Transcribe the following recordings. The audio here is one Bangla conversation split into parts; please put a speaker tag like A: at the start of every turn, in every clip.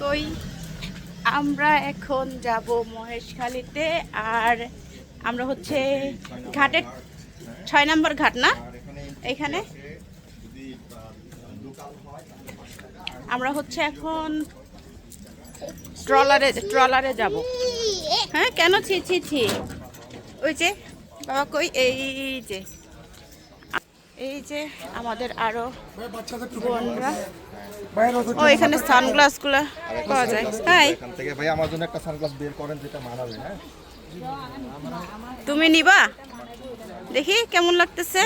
A: কই আমরা এখন যাব মহেশখালীতে। আর আমরা হচ্ছে ঘাটে 6 নম্বর ঘাট না, এখানে আমরা হচ্ছে এখন ট্রলারে যাব। হ্যাঁ কেন ছি ছি ছি, ওই যে বাবা কই, এই যে আমাদের আরো বোনরা। ও এখানে সানগ্লাস গুলা পাওয়া যায়। হ্যাঁ
B: এখান থেকে ভাই আমার জন্য একটা সানগ্লাস বের করেন যেটা মানাবে। হ্যাঁ
A: তুমি নিবা? দেখি কেমন লাগতেছে।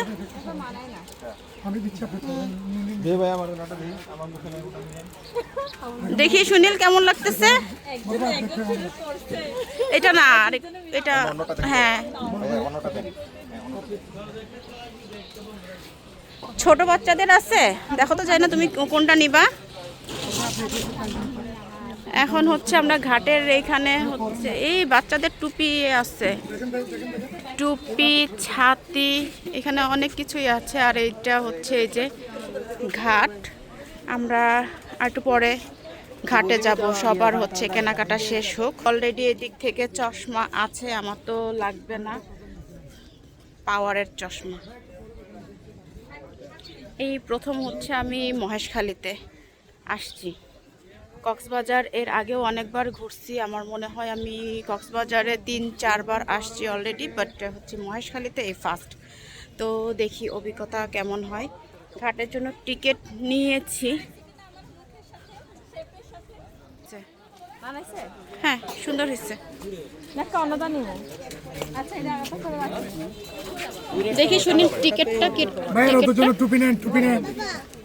A: দেখি সুনীল কেমন লাগতেছে। এটা না, এটা হ্যাঁ ছোট বাচ্চাদের আছে, দেখো তো, যাই না তুমি কোনটা নিবা। এখন হচ্ছে আমরা ঘাটের এইখানে হচ্ছে এই বাচ্চাদের টুপি আছে, টুপি ছাতি, এখানে অনেক কিছুই আছে। আর এইটা হচ্ছে এই যে ঘাট, আমরা একটু পরে ঘাটে যাব। সবার হচ্ছে কেনাকাটা শেষ হোক। অলরেডি এদিক থেকে চশমা আছে, আমার তো লাগবে না, পাওয়ারের চশমা। এই প্রথম হচ্ছে আমি মহেশখালীতে আসছি। কক্সবাজার এর আগেও অনেকবার ঘুরছি, আমার মনে হয় আমি কক্সবাজারে 3-4 বার আসছি অলরেডি, বাট হচ্ছে মহেশখালীতে এই ফার্স্ট। তো দেখি অভিজ্ঞতা কেমন হয়। ঘাটের জন্য টিকিট নিয়েছি। হ্যাঁ সুন্দর হয়েছে। দেখি শুনি টিকিটটা কি,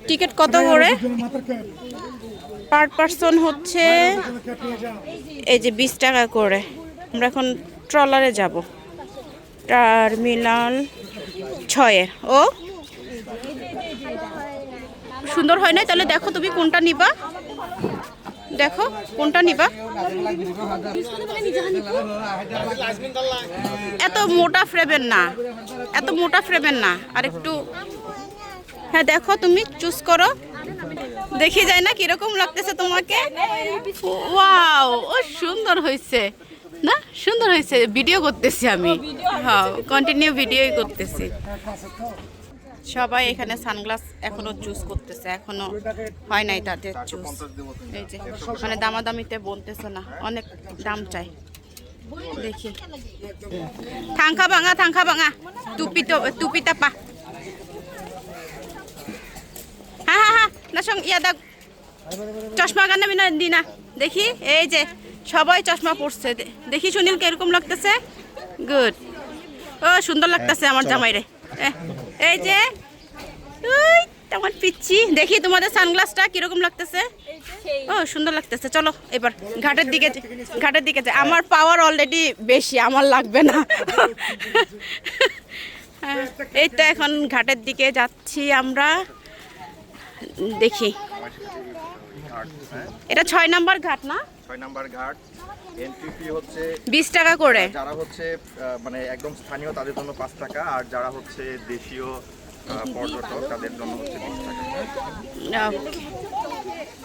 A: টিকিট কত করে পার পারসন? হচ্ছে এই যে 20 টাকা করে। আমরা এখন ট্রলারে যাব, টার্মিনাল 6-এর। ও সুন্দর হয় না? তাহলে দেখো তুমি কোনটা নিবা, দেখো কোনটা নিবা। এত মোটা ফ্রেমের না, এত মোটা ফ্রেমের না, আর একটু, হ্যাঁ দেখো তুমি চুজ করো, দেখি যায় না কিরকম লাগতেছে তোমাকে। ওয়াও, ও সুন্দর হয়েছে না, সুন্দর হয়েছে। ভিডিও করতেছি আমি, হ্যাঁ কন্টিনিউ ভিডিওই করতেছি। সবাই এখানে সানগ্লাস এখনো চুজ করতেছে, এখনো হয় নাই তাদের চুজ। এই যে মানে দামাদামিতে বলতেছে না, অনেক দাম চাই। দেখি থাঙ্কা ভাঙা টুপিটা পা। হ্যাঁ না সঙ্গ ইয়াদা চশমা গান আমি না দি না। দেখি এই যে সবাই চশমা পড়ছে, দেখি সুনীল কিরকম লাগতেছে। গুড, ও সুন্দর লাগতেছে আমার জামাইরে। এই যে আমার পিচ্ছি, দেখি তোমাদের সানগ্লাসটা কিরকম লাগতেছে। ও সুন্দর লাগতেছে। চলো এবার ঘাটের দিকে যাই। আমার পাওয়ার অলরেডি বেশি, আমার লাগবে না। এই তো এখন ঘাটের দিকে যাচ্ছি আমরা। দেখি এটা 6 নম্বর ঘাট না?
B: 6 নাম্বার ঘাট। এন্ট্রি ফি হচ্ছে
A: 20 টাকা করে।
B: যারা হচ্ছে মানে একদম স্থানীয় তাদের জন্য 5 টাকা, আর যারা হচ্ছে দেশীয় পর্যটক তাদের জন্য হচ্ছে 20 টাকা।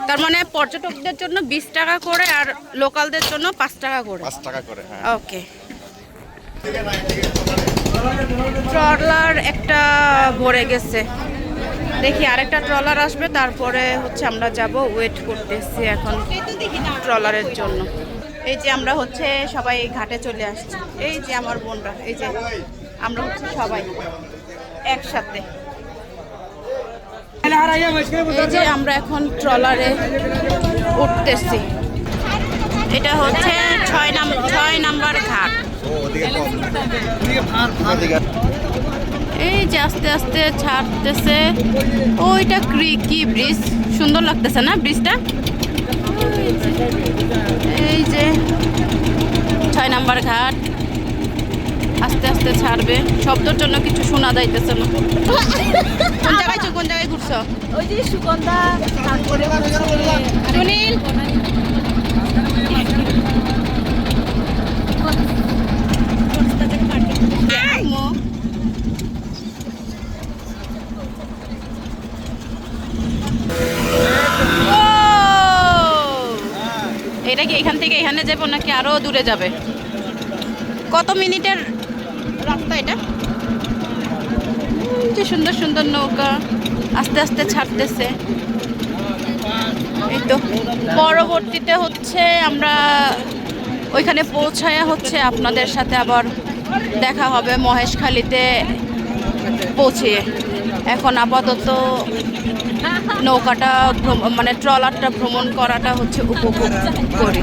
A: তার মানে পর্যটকদের জন্য 20 টাকা করে, আর লোকালদের জন্য 5 টাকা করে।
B: 5 টাকা করে, হ্যাঁ।
A: ওকে। ট্রলার একটা ভরে গেছে, দেখি আরেকটা ট্রলার আসবে, তারপরে হচ্ছে আমরা যাব। ওয়েট করতেছি এখন ট্রলারের জন্য। এই যে আমরা হচ্ছে সবাই ঘাটে চলে আসছি। এই যে আমার বোনরা, এই যে আমরা হচ্ছে সবাই একসাথে। এই যে আমরা এখন ট্রলারে উঠতেছি। এটা হচ্ছে 6 নাম্বার ঘাট। এই যে আস্তে আস্তে ছাড়তেছে। ওইটা কি ব্রিজ, সুন্দর লাগতেছে না ব্রিজটা? এই যে 6 নাম্বার ঘাট, আস্তে আস্তে ছাড়বে। শব্দের জন্য কিছু শোনা যাইতেছে না। কোন জায়গায় ঘুরছো?
C: ওই যে সুগন্ধা, তারপরে
A: সুনীল এটা কি এখান থেকে এখানে যাবো নাকি আরো দূরে যাবে? কত মিনিটের রাস্তা এটা? যে সুন্দর সুন্দর নৌকা আস্তে আস্তে ছাড়তেছে। এই তো পরবর্তীতে হচ্ছে আমরা ওইখানে পৌঁছায়া হচ্ছে আপনাদের সাথে আবার দেখা হবে মহেশখালীতে পৌঁছে। এখন আপাতত নৌকাটা মানে ট্রলারটা ভ্রমণ করাটা হচ্ছে উপভোগ করি।